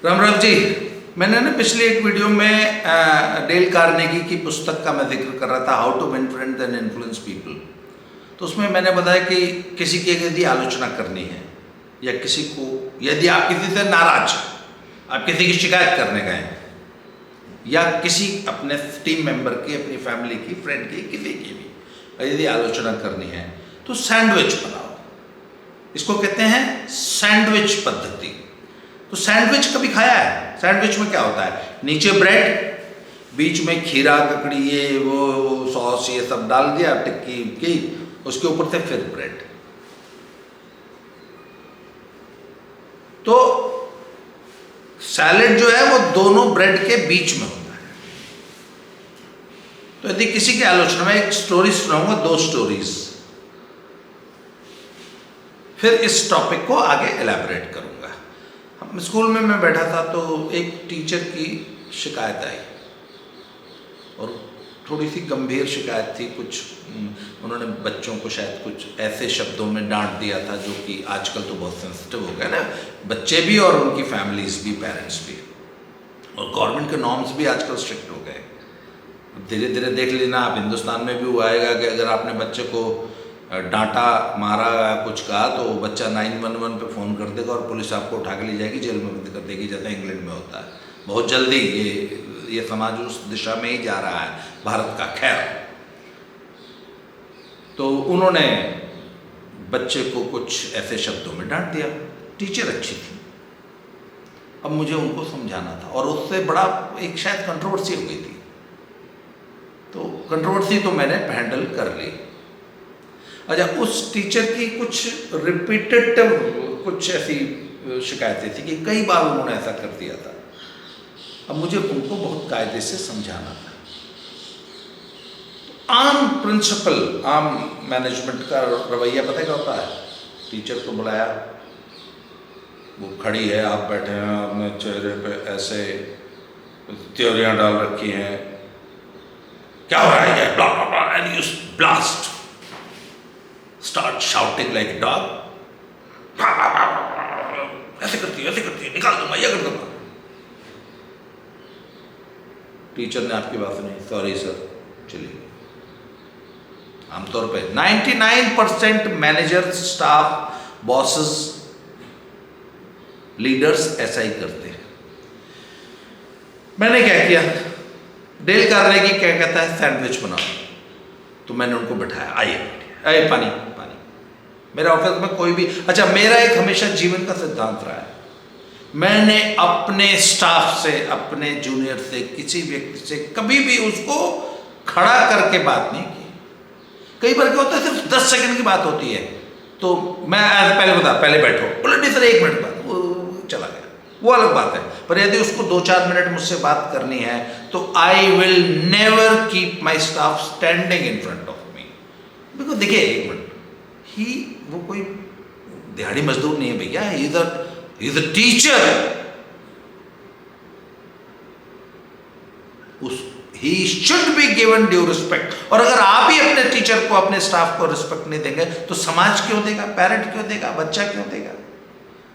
राम राम जी। मैंने ना पिछले एक वीडियो में डेल कार्नेगी की पुस्तक का मैं जिक्र कर रहा था, how to win friends and influence people. तो उसमें मैंने बताया कि किसी की यदि आलोचना करनी है या किसी को, यदि आप किसी से नाराज, आप किसी की शिकायत करने गए या किसी अपने टीम मेंबर की, अपनी फैमिली की, फ्रेंड की, किसी की भी यदि आलोचना करनी है तो सैंडविच बनाओ। इसको कहते हैं सैंडविच पद्धति। तो सैंडविच कभी खाया है? सैंडविच में क्या होता है? नीचे ब्रेड, बीच में खीरा, ककड़ी, ये वो सॉस, ये सब डाल दिया, टिक्की की, उसके ऊपर से फिर ब्रेड। तो सैलेड जो है वो दोनों ब्रेड के बीच में होता है। तो यदि किसी की आलोचना में, एक स्टोरी सुनाऊंगा, 2 स्टोरीज, फिर इस टॉपिक को आगे एलैबोरेट करूंगा। हम स्कूल में मैं बैठा था तो एक टीचर की शिकायत आई और थोड़ी सी गंभीर शिकायत थी। कुछ उन्होंने बच्चों को शायद कुछ ऐसे शब्दों में डांट दिया था जो कि आजकल तो बहुत सेंसिटिव हो गया ना, बच्चे भी और उनकी फैमिलीज भी, पेरेंट्स भी, और गवर्नमेंट के नॉर्म्स भी आजकल स्ट्रिक्ट हो गए। धीरे धीरे देख लेना आप, हिंदुस्तान में भी वो आएगा कि अगर आपने बच्चे को डांटा, मारा, कुछ कहा तो बच्चा 911 पे फ़ोन कर देगा और पुलिस आपको उठा के ले जाएगी, जेल में बंद कर देगी, जैसा इंग्लैंड में होता है। बहुत जल्दी ये समाज उस दिशा में ही जा रहा है, भारत का। खैर, तो उन्होंने बच्चे को कुछ ऐसे शब्दों में डांट दिया। टीचर अच्छी थी, अब मुझे उनको समझाना था और उससे बड़ा एक शायद कंट्रोवर्सी हो गई थी। तो कंट्रोवर्सी तो मैंने हैंडल कर ली। अच्छा, उस टीचर की कुछ रिपीटेटिव कुछ ऐसी शिकायतें थी कि कई बार उन्होंने ऐसा कर दिया था। अब मुझे उनको बहुत कायदे से समझाना था। आम प्रिंसिपल, आम मैनेजमेंट का रवैया पता क्या होता है? टीचर को बुलाया, वो खड़ी है, आप बैठे हैं, आपने चेहरे पे ऐसे त्योरियां डाल रखी हैं, क्या हो रहा है, blah blah blah, and you blast, start shouting like a dog, ऐसे करती है, निकाल दूंगा, ये कर दूंगा। टीचर ने आपकी बात सुनी, सॉरी सर, चलिए। आमतौर पे 99% मैनेजर, स्टाफ, बॉसेस, लीडर्स ऐसा ही करते हैं। मैंने क्या किया, डेल कार्नेगी क्या कहता है, सैंडविच बनाओ। तो मैंने उनको बिठाया, आइए पानी पानी। मेरे ऑफिस में कोई भी, अच्छा, मेरा एक हमेशा जीवन का सिद्धांत रहा है, मैंने अपने स्टाफ से, अपने जूनियर से, किसी व्यक्ति से कभी भी उसको खड़ा करके बात नहीं की। कई बार क्या होता है, सिर्फ 10 सेकंड की बात होती है, तो मैं पहले बता, पहले बैठो, बोले नहीं सर 1 मिनट बाद, वो चला गया, वो अलग बात है। पर यदि उसको 2-4 मिनट मुझसे बात करनी है तो I will never keep my staff standing in front of me. Because देखिए, 1 मिनट, वो कोई दिहाड़ी मजदूर नहीं है भैया, he is a teacher. He should be given due respect. और अगर आप ही अपने टीचर को, अपने स्टाफ को रिस्पेक्ट नहीं देंगे तो समाज क्यों देगा, पेरेंट क्यों देगा, बच्चा क्यों देगा?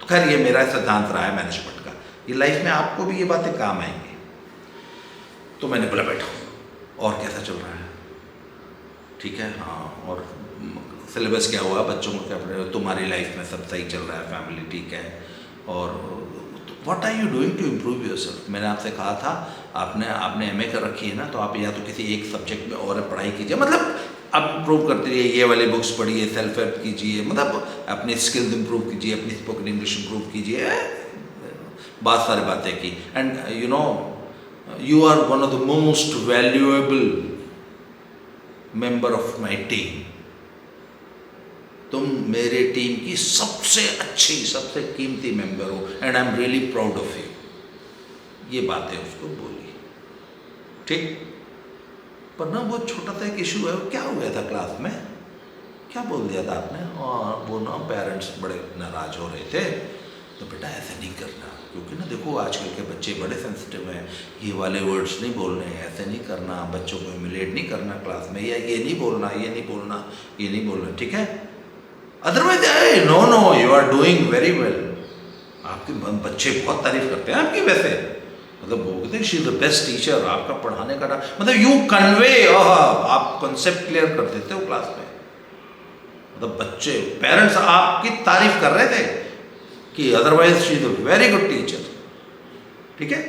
तो खैर, ये मेरा सिद्धांत रहा है मैनेजमेंट का, ये लाइफ में आपको भी ये बातें काम आएंगी। तो मैंने बोला बैठो, और कैसा चल रहा है? ठीक है, हाँ, और सिलेबस क्या हुआ, बच्चों को क्या पढ़ रहे हो, तुम्हारी लाइफ में सब सही चल रहा है, फैमिली ठीक है, और what are you doing to improve yourself? मैंने आपसे कहा था, आपने एमए कर रखी है ना, तो आप या तो किसी एक सब्जेक्ट में और पढ़ाई कीजिए, मतलब आप इम्प्रूव करते रहिए, ये वाली बुक्स पढ़िए, सेल्फ हेल्प कीजिए, मतलब अपनी स्किल्स इम्प्रूव कीजिए, अपनी स्पोकन इंग्लिश इम्प्रूव कीजिए, बहुत सारी बातें की। And you know, you are one of the most valuable member of my team. तुम मेरे टीम की सबसे अच्छी, सबसे कीमती मेंबर हो, and I am really proud of you. ये बातें उसको बोली, ठीक। पर ना बहुत छोटा सा एक इशू है, क्या हो गया था क्लास में, क्या बोल दिया था आपने, और वो ना पेरेंट्स बड़े नाराज हो रहे थे। तो बेटा ऐसे नहीं करना, क्योंकि ना देखो आजकल के बच्चे बड़े सेंसिटिव हैं, ये वाले वर्ड्स नहीं बोलने, ऐसे नहीं करना, बच्चों को ह्यूमिलेट नहीं करना क्लास में, या ये नहीं बोलना, ये नहीं बोलना, ये नहीं बोलना, ठीक है। Otherwise no, you are doing very well, आप आपके बच्चे बहुत तारीफ करते हैं आपकी, वैसे मतलब वो कहते हैं she is the best teacher, आपका पढ़ाने का मतलब यू कन्वे, आप कंसेप्ट क्लियर कर देते हो क्लास में। मतलब बच्चे पेरेंट्स आपकी तारीफ कर रहे थे कि otherwise she is a very good teacher. ठीक है,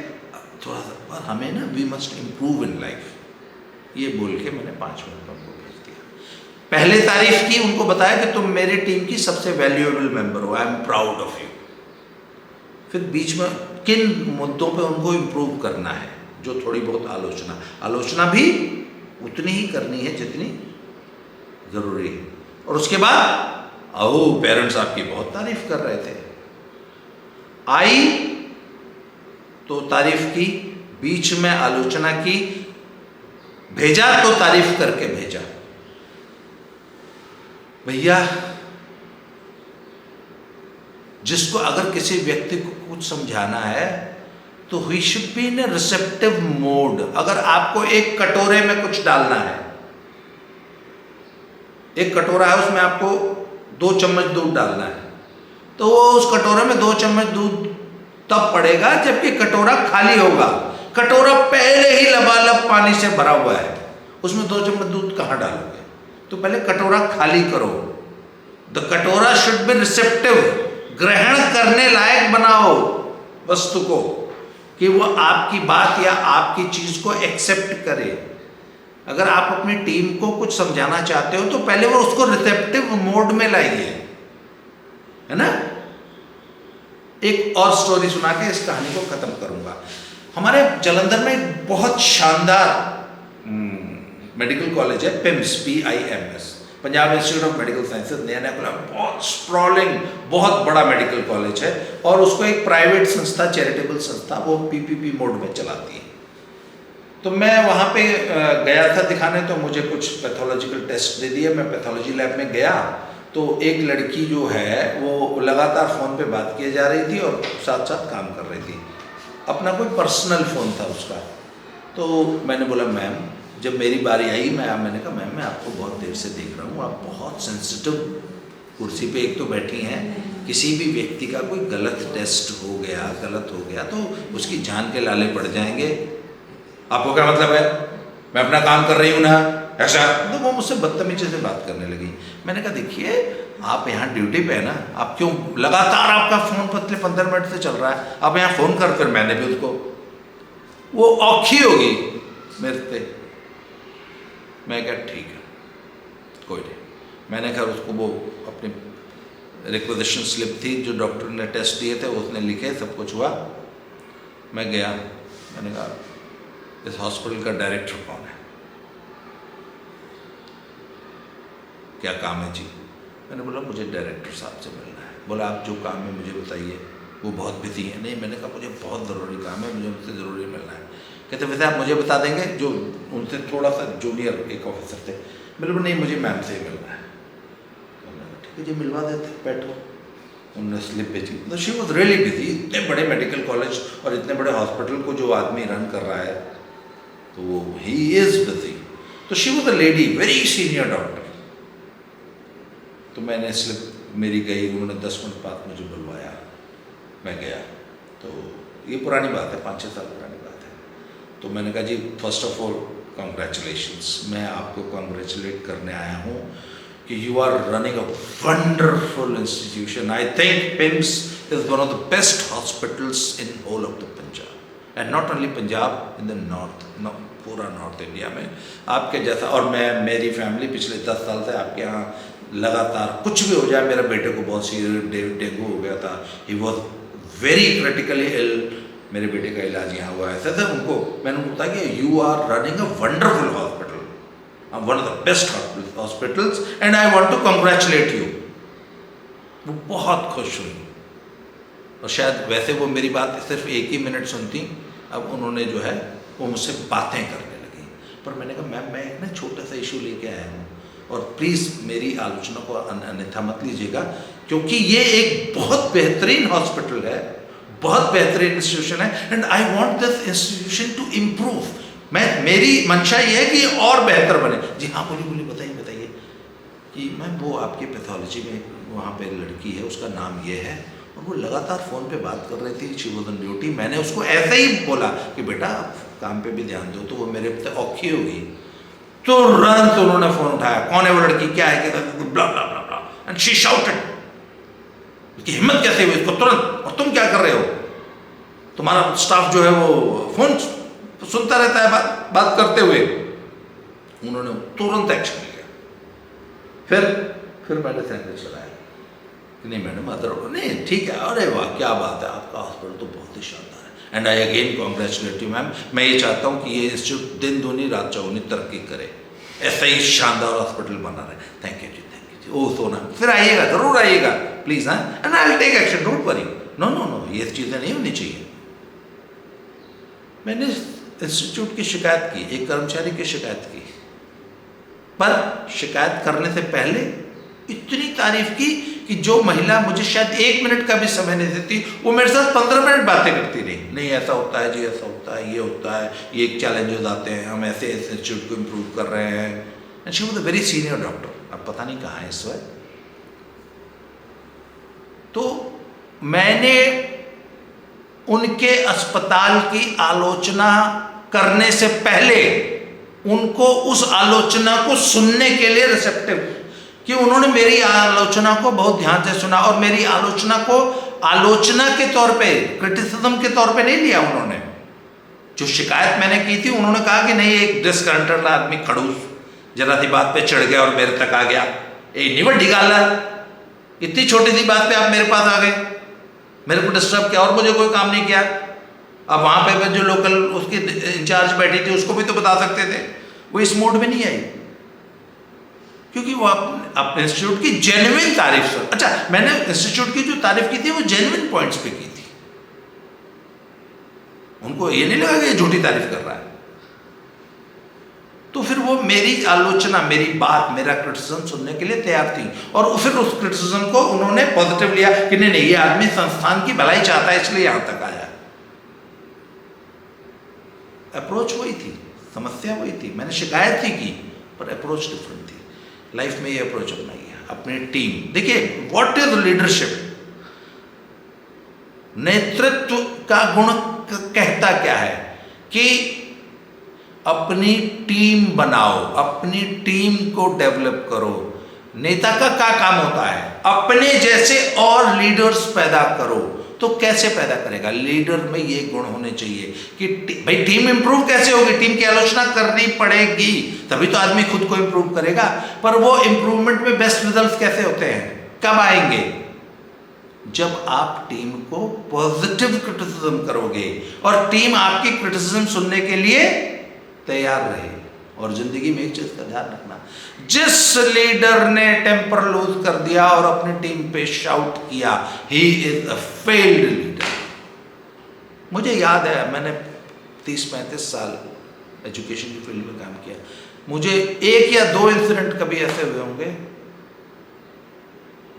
थोड़ा सा पर हमें ना we must improve in life, ये बोल के मैंने 5 मिनट में उनको भेज दिया। पहले तारीफ की, उनको बताया कि तुम मेरी टीम की सबसे वैल्यूएबल मेंबर हो, I am proud of you. फिर बीच में किन मुद्दों पे उनको इम्प्रूव करना है, जो थोड़ी बहुत आलोचना भी उतनी ही करनी है जितनी ज़रूरी है। और उसके बाद पेरेंट्स आपकी बहुत तारीफ कर रहे थे, आई तो तारीफ की, बीच में आलोचना की, भेजा तो तारीफ करके भेजा। भैया जिसको अगर किसी व्यक्ति को कुछ समझाना है तो he should be in A receptive mode. अगर आपको एक कटोरे में कुछ डालना है, एक कटोरा है उसमें आपको 2 चम्मच दूध डालना है, तो वो उस कटोरे में 2 चम्मच दूध तब पड़ेगा जबकि कटोरा खाली होगा। कटोरा पहले ही लबालब पानी से भरा हुआ है, उसमें 2 चम्मच दूध कहाँ डालोगे? तो पहले कटोरा खाली करो। द कटोरा शुड बी रिसेप्टिव, ग्रहण करने लायक बनाओ वस्तु को, कि वो आपकी बात या आपकी चीज को एक्सेप्ट करे। अगर आप अपनी टीम को कुछ समझाना चाहते हो तो पहले वो उसको रिसेप्टिव मोड में लाइए, है ना। एक और स्टोरी सुना के इस कहानी को खत्म करूंगा। हमारे जालंधर में एक बहुत शानदार मेडिकल कॉलेज है, PIMS, PIMS, Punjab institute of medical sciences, नया खुला, बहुत स्प्रॉलिंग, बहुत बड़ा मेडिकल कॉलेज है। और उसको एक प्राइवेट संस्था, चैरिटेबल संस्था, वो PPP मोड में चलाती है। तो मैं वहाँ पे गया था दिखाने, तो मुझे कुछ पैथोलॉजिकल टेस्ट दे दिए। मैं पैथोलॉजी लैब में गया तो एक लड़की जो है वो लगातार फ़ोन पे बात किए जा रही थी और साथ साथ काम कर रही थी। अपना कोई पर्सनल फ़ोन था उसका। तो मैंने बोला मैम, जब मेरी बारी आई, मैंने कहा मैम मैं आपको बहुत देर से देख रहा हूँ, आप बहुत सेंसिटिव कुर्सी पे एक तो बैठी हैं, किसी भी व्यक्ति का कोई गलत टेस्ट हो गया तो उसकी जान के लाले पड़ जाएंगे। आपको क्या मतलब है, मैं अपना काम कर रही हूँ ना, ऐसा। तो वो मुझसे बदतमीजी से बात करने लगी। मैंने कहा देखिए आप यहाँ ड्यूटी पे है ना, आप क्यों लगातार आपका फ़ोन 15 मिनट से चल रहा है, आप यहाँ फ़ोन कर। फिर मैंने भी उसको, वो औखी होगी मेरे से। मैं क्या ठीक है कोई नहीं। मैंने कहा उसको वो अपनी रिक्वेजिशन स्लिप थी जो डॉक्टर ने टेस्ट दिए थे उसने लिखे, सब कुछ हुआ। मैं गया, मैंने कहा इस हॉस्पिटल का डायरेक्टर कौन है, क्या काम है जी? मैंने बोला मुझे डायरेक्टर साहब से मिलना है। बोला आप जो काम है मुझे बताइए, वो बहुत बिजी है। नहीं, मैंने कहा मुझे बहुत ज़रूरी काम है, मुझे उनसे ज़रूरी मिलना है। कहते वैसे आप मुझे बता देंगे, जो उनसे थोड़ा सा जूनियर एक ऑफिसर थे। मैंने बोला नहीं मुझे मैम से ही मिलना है। ठीक है जी मिलवा देते, बैठो। उन्होंने स्लिप भेजी। तो शी वॉज रियली बिजी। इतने बड़े मेडिकल कॉलेज और इतने बड़े हॉस्पिटल को जो आदमी रन कर रहा है तो ही इज़ बिजी। तो she was a lady, very senior doctor. तो मैंने स्लिप मेरी गई, उन्होंने 10 मिनट बाद मुझे बुलवाया। मैं गया, तो ये पुरानी बात है, 5-6 साल पुरानी बात है। तो मैंने कहा जी फर्स्ट ऑफ ऑल कॉन्ग्रेचुलेशंस, मैं आपको कॉन्ग्रेचुलेट करने आया हूँ कि you are running a wonderful institution. I think PIMS is one of the best hospitals in whole of the Punjab, and not only Punjab, in the north, पूरा नॉर्थ इंडिया में आपके जैसा। और मेरी फैमिली पिछले 10 साल से आपके यहाँ लगातार कुछ भी हो जाए, मेरे बेटे को बहुत सीरियस डेंगू हो गया था, he was very critically ill, मेरे बेटे का इलाज यहाँ हुआ। ऐसा था उनको, मैंने उनको बताया कि you are running a wonderful hospital, one of the best hospitals, and I want to congratulate you. वो बहुत खुश हुई, और शायद वैसे वो मेरी बात सिर्फ 1 ही मिनट सुनती, अब उन्होंने जो है वो मुझसे बातें करने लगी। पर मैंने कहा मैम मैं एक ना छोटा सा इशू लेके आया हूँ, और प्लीज़ मेरी आलोचना को अन्यथा मत लीजिएगा, क्योंकि ये एक बहुत बेहतरीन हॉस्पिटल है, बहुत बेहतरीन इंस्टीट्यूशन है, and I want this institution to improve. मेरी मंशा ये है कि और बेहतर बने। जी हाँ बोलिए बताइए। कि मैम वो आपकी पैथोलॉजी में वहाँ पे लड़की है, उसका नाम ये है, और वो लगातार फ़ोन पे बात कर रही थी, शी वॉज ऑन ड्यूटी। मैंने उसको ऐसे ही बोला कि बेटा आप काम पे भी ध्यान दो, तो वो मेरे पे औखी होगी। तुरंत उन्होंने फ़ोन उठाया, कौन है वो लड़की, क्या है, blah blah blah blah, and she shouted, उसकी हिम्मत कैसे हुई इसको तुरंत, और तुम क्या कर रहे हो, तुम्हारा स्टाफ जो है वो फ़ोन सुनता रहता है बात करते हुए। उन्होंने तुरंत एक्शन लिया। फिर मैंने सैंडविच लगाया कि नहीं मैडम अदर नहीं ठीक है, अरे वाह क्या बात है, आपका हॉस्पिटल तो बहुत ही शानदार है, and I again congratulate you ma'am. मैं ये चाहता हूँ कि ये इंस्टीट्यूट दिन दूनी रात चौगुनी तरक्की करे, ऐसा ही शानदार हॉस्पिटल बना रहे। Thank you ji, thank you ji. Oh सोना, फिर आइएगा, ज़रूर आइएगा प्लीज़। हाँ, and I will take action, don't worry. No no no, ये चीज़ें नहीं होनी चाहिए। मैंने इंस्टीट्यूट की शिकायत की, एक कर्मचारी की शिकायत की, पर शिकायत करने से पहले इतनी तारीफ की कि जो महिला मुझे शायद 1 मिनट का भी समय नहीं देती, वो मेरे साथ 15 मिनट बातें करती रही। नहीं ऐसा होता है जी, ऐसा होता है, ये होता है, ये चैलेंजेस आते हैं, हम ऐसे इंस्टीट्यूट को इम्प्रूव कर रहे हैं। And she was a very senior doctor, अब पता नहीं कहाँ है इस वक्त। तो मैंने उनके अस्पताल की आलोचना करने से पहले उनको उस आलोचना को सुनने के लिए रिसेप्टिव, कि उन्होंने मेरी आलोचना को बहुत ध्यान से सुना और मेरी आलोचना को आलोचना के तौर पे, क्रिटिसिज्म के तौर पे नहीं लिया। उन्होंने जो शिकायत मैंने की थी, उन्होंने कहा कि नहीं एक डिस्कंटेंट आदमी खड़ूस जरा सी बात पे चढ़ गया और मेरे तक आ गया, नहीं बड़ी गाल है, इतनी छोटी सी बात पे आप मेरे पास आ गए, मेरे को डिस्टर्ब किया और मुझे कोई काम नहीं किया। अब वहाँ पे जो लोकल उसकी इंचार्ज बैठी थी उसको भी तो बता सकते थे। वो इस मूड में नहीं आई, क्योंकि वो अपने इंस्टीट्यूट की जेन्युइन तारीफ सुन। अच्छा, मैंने इंस्टीट्यूट की जो तारीफ की थी वो जेन्युइन पॉइंट्स पे की थी, उनको ये नहीं लगा कि ये झूठी तारीफ कर रहा है। तो फिर वो मेरी आलोचना, मेरी बात, मेरा क्रिटिसिज्म सुनने के लिए तैयार थी, और फिर उस क्रिटिसिज्म को उन्होंने पॉजिटिव लिया कि नहीं नहीं ये आदमी संस्थान की भलाई चाहता है इसलिए यहां तक आया। अप्रोच वही थी, समस्या वही थी, मैंने शिकायत ही की, पर अप्रोच डिफरेंट थी। लाइफ में ये अप्रोच अपनाइए, अपनी टीम। देखिए व्हाट इज लीडरशिप, नेतृत्व का गुण कहता क्या है कि अपनी टीम बनाओ, अपनी टीम को डेवलप करो। नेता का क्या काम होता है, अपने जैसे और लीडर्स पैदा करो। तो कैसे पैदा करेगा, लीडर में ये गुण होने चाहिए कि भाई टीम इंप्रूव कैसे होगी, टीम की आलोचना करनी पड़ेगी, तभी तो आदमी खुद को इंप्रूव करेगा। पर वो इंप्रूवमेंट में बेस्ट रिजल्ट्स कैसे होते हैं, कब आएंगे, जब आप टीम को पॉजिटिव क्रिटिसिज्म करोगे और टीम आपकी क्रिटिसिज्म सुनने के लिए तैयार रहे। और जिंदगी में एक चीज का ध्यान रखना, जिस लीडर ने टेम्पर लूज कर दिया और अपनी टीम पे शाउट किया, he is a failed leader. मुझे याद है मैंने 30-35 साल एजुकेशन की फील्ड में काम किया, मुझे 1 या 2 इंसिडेंट कभी ऐसे हुए होंगे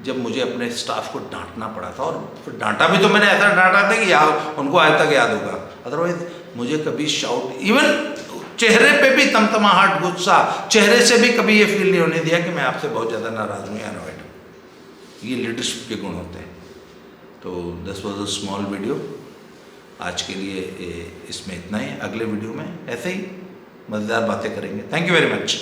जब मुझे अपने स्टाफ को डांटना पड़ा था, और फिर डांटा भी तो मैंने ऐसा डांटा था कि उनको आज तक याद होगा। अदरवाइज मुझे कभी शाउट, इवन चेहरे पे भी तमतमाहट, गुस्सा, चेहरे से भी कभी ये फील नहीं होने दिया कि मैं आपसे बहुत ज़्यादा नाराज़ हूँ या अनॉयड हूँ। ये लीडरशिप के गुण होते हैं। तो this was a small video, आज के लिए इसमें इतना ही। अगले वीडियो में ऐसे ही मज़ेदार बातें करेंगे। Thank you very much.